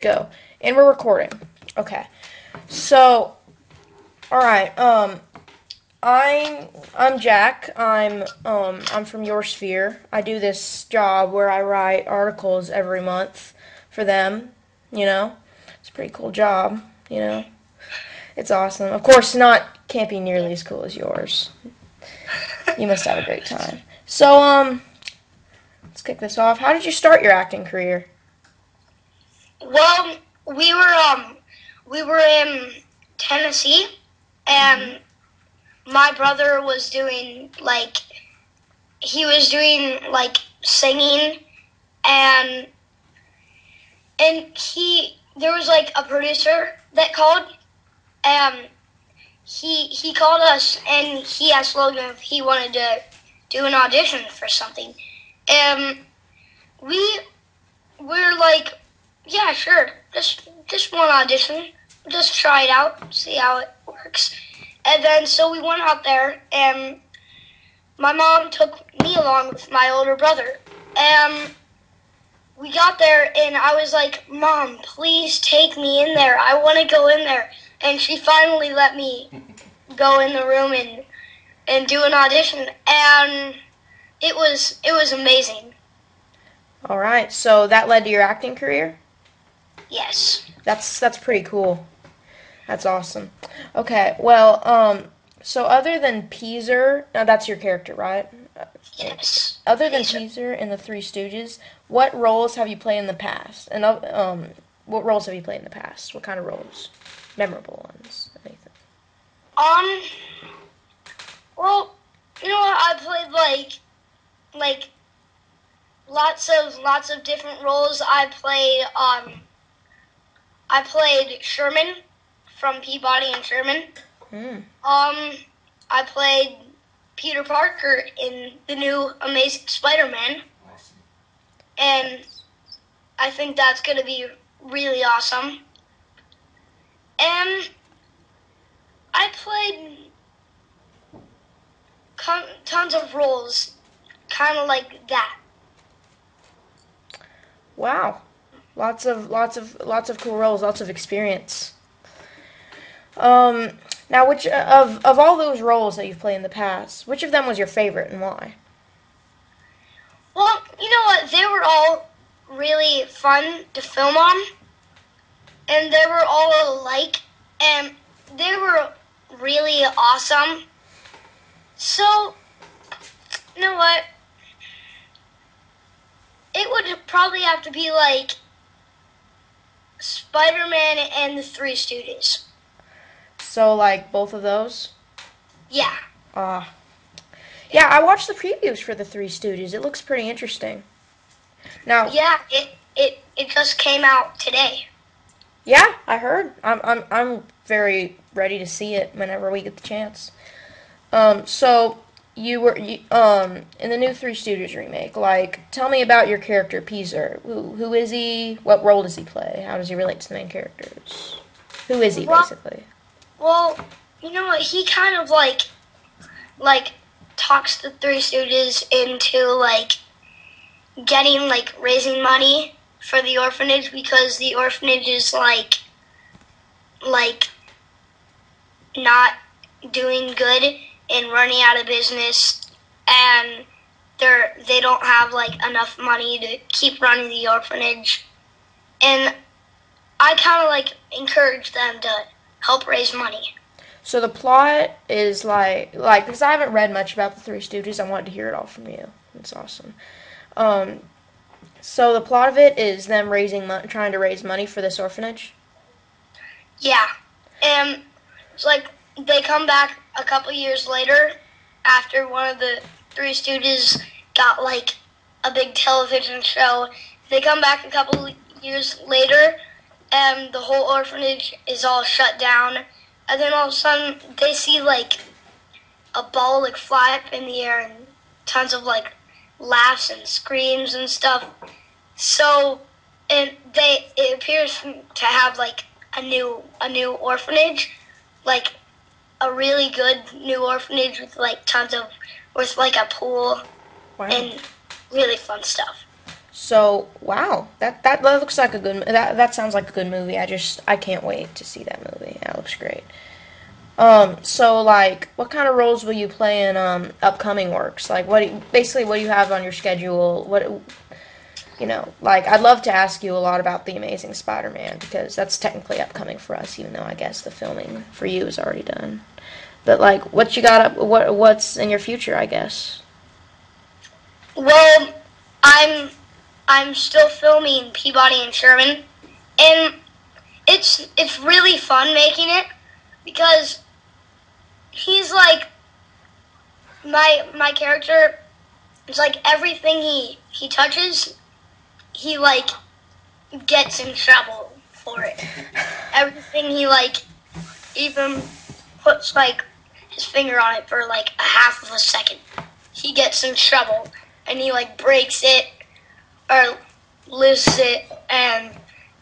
Go. And we're recording. Okay. So, all right. I'm Jack. I'm from Your Sphere. I do this job where I write articles every month for them. You know, it's a pretty cool job. You know, it's awesome. Of course, can't be nearly as cool as yours. You must have a great time. So, let's kick this off. How did you start your acting career? Well, we were in Tennessee, and my brother was doing singing, and there was like a producer that called, and he called us, and he asked Logan if he wanted to do an audition for something, and we're like, yeah, sure, just one audition, just try it out, see how it works. And then so we went out there, and my mom took me along with my older brother, and we got there, and I was like, Mom, please take me in there, I want to go in there. And she finally let me go in the room and do an audition, and it was amazing. All right. So that led to your acting career? Yes. That's pretty cool. That's awesome. Okay, well, so other than Peezer, now that's your character, right? Yes. Other than Peezer in the Three Stooges, what roles have you played in the past? And what roles have you played in the past? What kind of roles? Memorable ones, anything? Um. Well, you know what? I played like lots of different roles. I played Sherman from Peabody and Sherman. Hmm. I played Peter Parker in the new Amazing Spider-Man, and I think that's gonna be really awesome. And I played tons of roles, kind of like that. Wow. Lots of cool roles, lots of experience. Now which of all those roles that you've played in the past, which of them was your favorite and why? Well, you know what? They were all really fun to film on, and they were all alike, and they were really awesome. So, you know what? It would probably have to be like Spider-Man and the Three Stooges. So like both of those? Yeah. Uh yeah, I watched the previews for the Three Stooges. It looks pretty interesting. Now, Yeah, it just came out today. yeah, I heard. I'm very ready to see it whenever we get the chance. So in the new Three Stooges remake. Like, tell me about your character Peezer. Who is he? What role does he play? How does he relate to the main characters? Who is he Well, basically? well, you know what? He kind of like talks the Three Stooges into like getting raising money for the orphanage, because the orphanage is like not doing good and running out of business, and they don't have enough money to keep running the orphanage, and I kind of encourage them to help raise money. So the plot is because I haven't read much about the Three Stooges. I wanted to hear it all from you. It's awesome. Um, so the plot of it is them trying to raise money for this orphanage. Yeah, and it's like they come back a couple years later after one of the Three Stooges got a big television show. They come back a couple years later, and the whole orphanage is all shut down. And then all of a sudden, they see a ball fly up in the air, and tons of laughs and screams and stuff. So, and it appears to have a new orphanage, like a really good new orphanage with tons of with a pool Wow. and really fun stuff. So wow, that looks like a good. That sounds like a good movie. I can't wait to see that movie. That looks great. So like, what kind of roles will you play in upcoming works? Like, basically what do you have on your schedule? Like I'd love to ask you a lot about the Amazing Spider-Man because that's technically upcoming for us, even though I guess the filming for you is already done. But like, what you got up? What's in your future? I guess. Well, I'm still filming Peabody and Sherman, and it's really fun making it because he's like my character. It's like everything he touches, he like gets in trouble for it. Everything he like even puts like his finger on it for like a half of a second, he gets in trouble and he like breaks it or loses it, and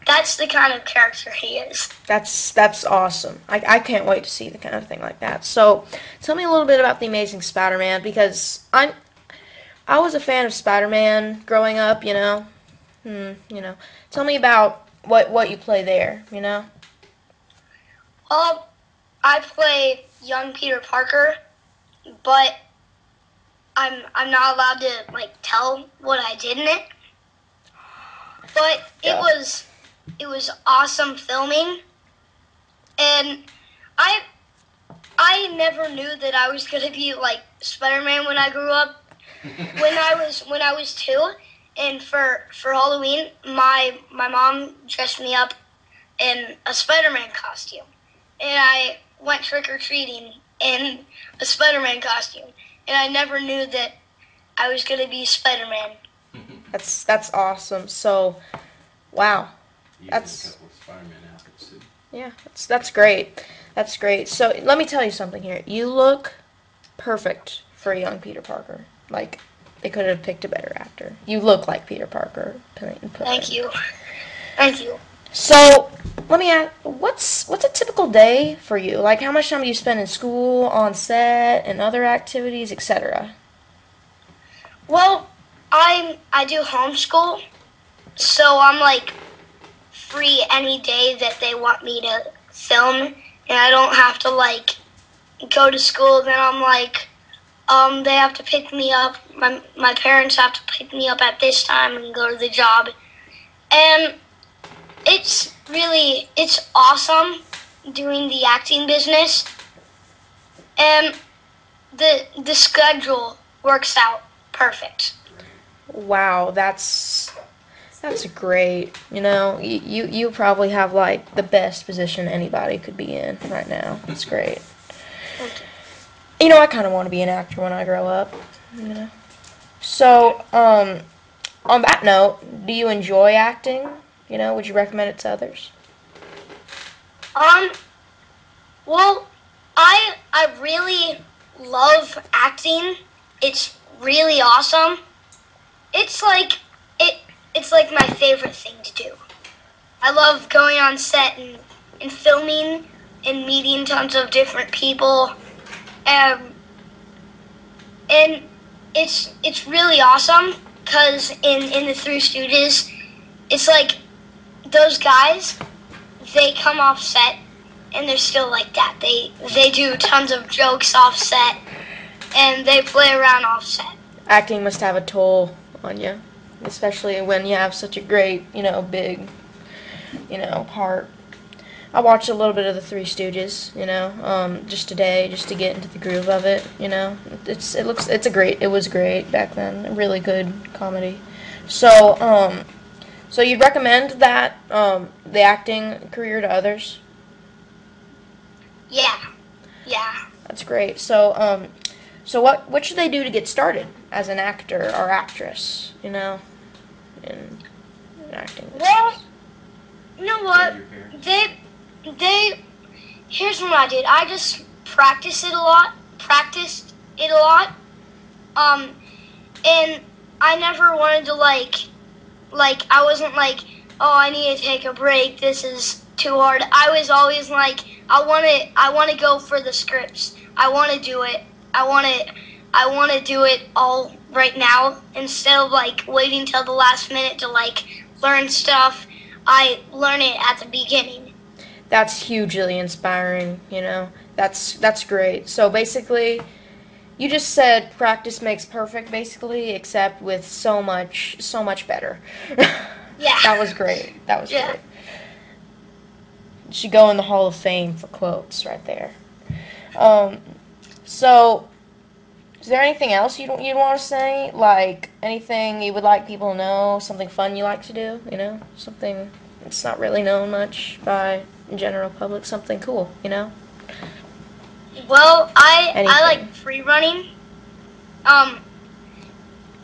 that's the kind of character he is. That's awesome. I can't wait to see the kind of thing like that. So, tell me a little bit about the Amazing Spider-Man because I was a fan of Spider-Man growing up. Tell me about what you play there. Well, I play young Peter Parker, but I'm not allowed to like tell what I did in it. But Yeah. it was awesome filming, and I never knew that I was gonna be like Spider-Man when I grew up. When I was 2, and for Halloween, my mom dressed me up in a Spider-Man costume, and I went trick or treating in a Spider-Man costume, and I never knew that I was gonna be Spider-Man. That's awesome. So, wow. You That's- have a couple of Spider-Man outfits too. Yeah, that's great. That's great. So let me tell you something here. You look perfect for a young Peter Parker. Like they could have picked a better actor. You look like Peter Parker. Thank you. Thank you. So let me ask, what's a typical day for you? Like how much time do you spend in school, on set, and other activities, etc.? Well, I do homeschool, so I'm like free any day that they want me to film, and I don't have to like go to school. Then I'm like, they have to pick me up. My parents have to pick me up at this time and go to the job, and it's awesome doing the acting business, and the schedule works out perfect. Wow, that's great. You probably have like the best position anybody could be in right now. That's great. I kind of want to be an actor when I grow up. So, on that note, do you enjoy acting? Would you recommend it to others? Well, I really love acting. It's really awesome. It's like it's like my favorite thing to do. I love going on set and filming and meeting tons of different people. And it's really awesome because in the Three Stooges, it's like those guys, they come off set and they're still like that. They do tons of jokes off set and they play around off set. Acting must have a toll on you, especially when you have such a great, big, part. I watched a little bit of the Three Stooges, just today, just to get into the groove of it. It was great back then, a really good comedy. So, so you'd recommend that the acting career to others? Yeah. That's great. So, so what should they do to get started as an actor or actress? In acting. Well, you know what? Your parents. They here's what I did. I just practiced it a lot. And I never wanted to like I wasn't like, oh, I need to take a break. This is too hard. I was always like, I want to go for the scripts. I want to do it. I want to do it all right now. Instead of like waiting till the last minute to like learn stuff, I learn it at the beginning. That's hugely inspiring, you know. That's great. So basically, you just said practice makes perfect basically, except with so much better. Yeah. That was great. That was Yeah. great. You should go in the Hall of Fame for quotes right there. So is there anything else you'd want to say? Like anything you would like people to know? Something fun you like to do? You know, something that's not really known much by the general public. Something cool. You know. Well, I Anything. like free running.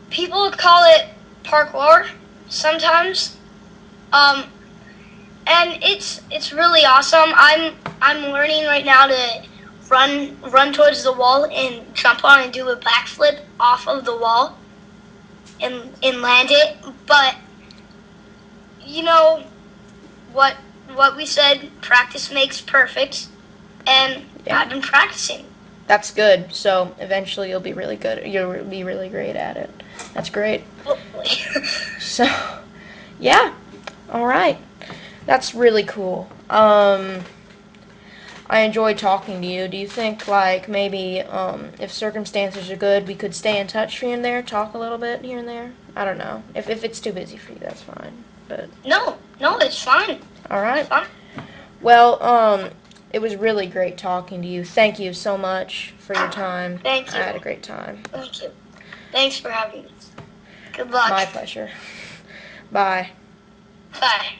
People would call it parkour sometimes. And it's really awesome. I'm learning right now to run towards the wall and jump on and do a backflip off of the wall and land it. But you know what we said, practice makes perfect, and Yeah. I've been practicing. That's good. So eventually you'll be really good. You'll be really great at it. That's great. Hopefully. So, yeah. All right. That's really cool. I enjoyed talking to you. Do you think, like, maybe if circumstances are good, we could stay in touch here and there, talk a little bit here and there? I don't know. If it's too busy for you, that's fine. But No, it's fine. all right. It's fine. Well, it was really great talking to you. Thank you so much for your time. Thank you. I had a great time. Thank you. Thanks for having me. Good luck. My pleasure. Bye. Bye.